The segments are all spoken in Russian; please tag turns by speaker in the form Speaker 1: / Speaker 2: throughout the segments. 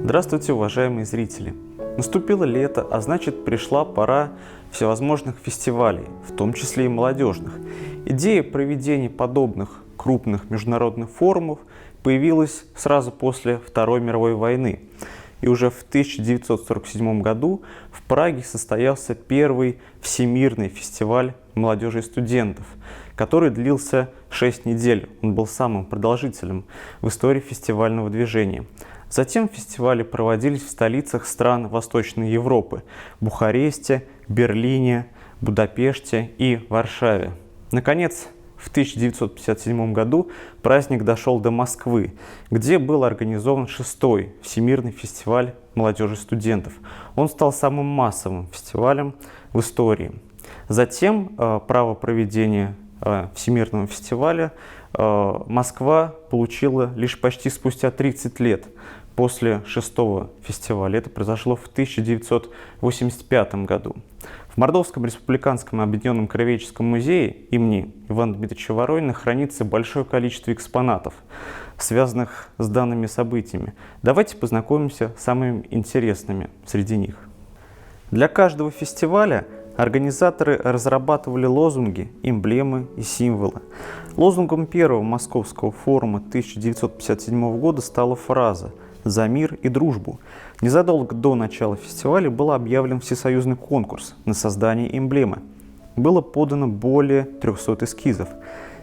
Speaker 1: Здравствуйте, уважаемые зрители! Наступило лето, а значит пришла пора всевозможных фестивалей, в том числе и молодежных. Идея проведения подобных крупных международных форумов появилась сразу после Второй мировой войны. И уже в 1947 году в Праге состоялся первый Всемирный фестиваль молодежи и студентов, который длился 6 недель. Он был самым продолжительным в истории фестивального движения. Затем фестивали проводились в столицах стран Восточной Европы – Бухаресте, Берлине, Будапеште и Варшаве. Наконец, в 1957 году праздник дошел до Москвы, где был организован 6-й Всемирный фестиваль молодежи и студентов. Он стал самым массовым фестивалем в истории. Затем право проведения Всемирного фестиваля Москва получила лишь почти спустя 30 лет после 6-го фестиваля. Это произошло в 1985 году. В Мордовском республиканском объединенном краеведческом музее имени Ивана Дмитриевича Воронина хранится большое количество экспонатов, связанных с данными событиями. Давайте познакомимся с самыми интересными среди них. Для каждого фестиваля организаторы разрабатывали лозунги, эмблемы и символы. Лозунгом первого Московского форума 1957 года стала фраза «За мир и дружбу». Незадолго до начала фестиваля был объявлен всесоюзный конкурс на создание эмблемы. Было подано более 300 эскизов.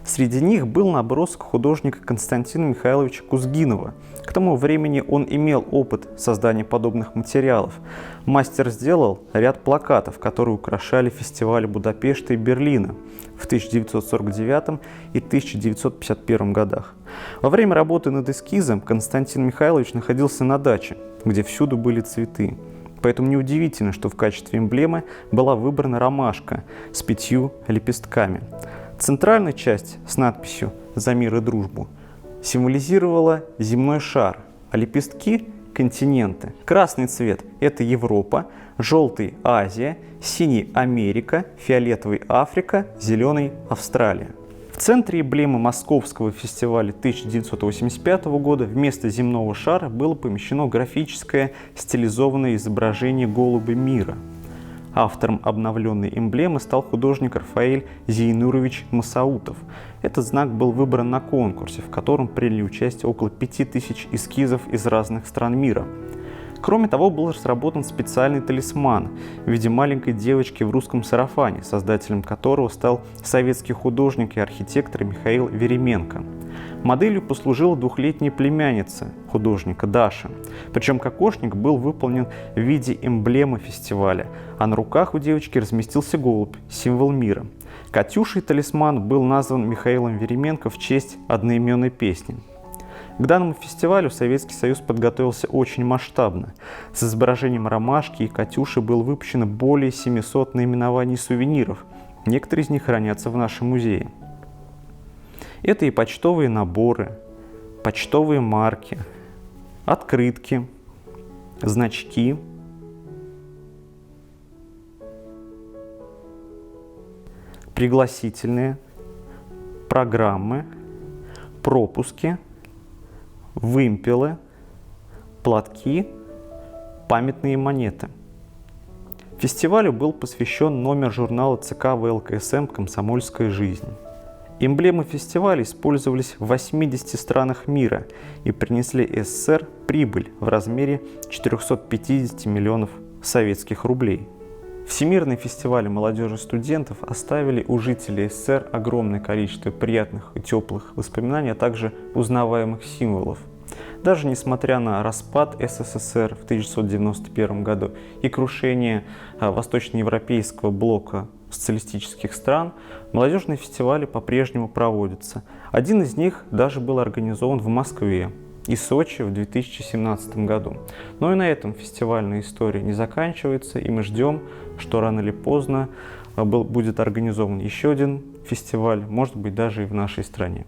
Speaker 1: Среди них был набросок художника Константина Михайловича Кузгинова. К тому времени он имел опыт создания подобных материалов. Мастер сделал ряд плакатов, которые украшали фестивали Будапешта и Берлина в 1949 и 1951 годах. Во время работы над эскизом Константин Михайлович находился на даче, где всюду были цветы. Поэтому неудивительно, что в качестве эмблемы была выбрана ромашка с 5 лепестками. Центральная часть с надписью «За мир и дружбу» символизировала земной шар, а лепестки – континенты. Красный цвет – это Европа, желтый – Азия, синий – Америка, фиолетовый – Африка, зеленый – Австралия. В центре эмблемы Московского фестиваля 1985 года вместо земного шара было помещено графическое стилизованное изображение голуба мира. Автором обновленной эмблемы стал художник Рафаэль Зейнурович Масаутов. Этот знак был выбран на конкурсе, в котором приняли участие около 5000 эскизов из разных стран мира. Кроме того, был разработан специальный талисман в виде маленькой девочки в русском сарафане, создателем которого стал советский художник и архитектор Михаил Веременко. Моделью послужила 2-летняя племянница художника Даша. Причем кокошник был выполнен в виде эмблемы фестиваля, а на руках у девочки разместился голубь, символ мира. Катюшей талисман был назван Михаилом Веременко в честь одноименной песни. К данному фестивалю Советский Союз подготовился очень масштабно. С изображением ромашки и катюши было выпущено более 700 наименований сувениров. Некоторые из них хранятся в нашем музее. Это и почтовые наборы, почтовые марки, открытки, значки, пригласительные, программы, пропуски, вымпелы, платки, памятные монеты. Фестивалю был посвящен номер журнала ЦК ВЛКСМ «Комсомольская жизнь». Эмблемы фестиваля использовались в 80 странах мира и принесли СССР прибыль в размере 450 миллионов советских рублей. Всемирные фестивали молодежи и студентов оставили у жителей СССР огромное количество приятных и теплых воспоминаний, а также узнаваемых символов. Даже несмотря на распад СССР в 1991 году и крушение восточноевропейского блока социалистических стран, молодежные фестивали по-прежнему проводятся. Один из них даже был организован в Москве и Сочи в 2017 году. Но и на этом фестивальная история не заканчивается, и мы ждем, что рано или поздно будет организован еще один фестиваль, может быть, даже и в нашей стране.